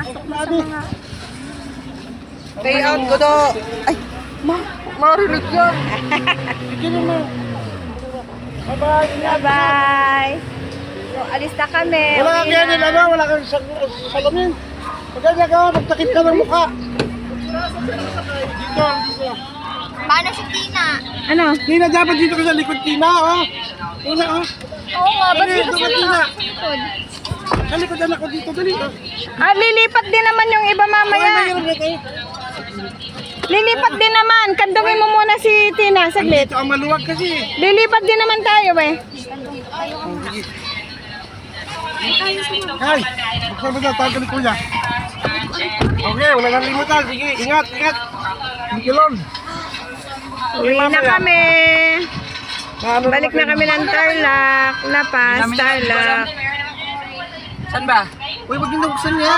pumasok na sa mga... Stay out ko do. Ay, marinig yan. Sige mo. Bye-bye. Bye-bye. So, alis na kami. Wala kang Uwi ganyan, na. ano? Wala kang salamin. Maganda ka, magtakip ka ng mukha. Dito. Paano si Tina? Ano? Tina, dapat dito ka sa likod, Tina, oh. Tina, oh. Oo nga, ba't Dali, dito ito ka, sila? Tina. Sa likod, anak ko dito, dali. Oh. Ah, lilipat din naman yung iba mamaya. Mayroon na kayo. Lilipat din naman. Kandungin mo muna si Tina, saglit. Dito ang maluwag kasi. Lilipat din naman tayo, eh. Kay, buksan mo na, tawag ka ni Kuya. Okay, wala nang limutan. Sige, ingat, ingat. Mikilon. Uwi na kami. Ano Balik na kami ng Tarlac. Lapas, Tarlac. Uy, wag yung nabuksan niya.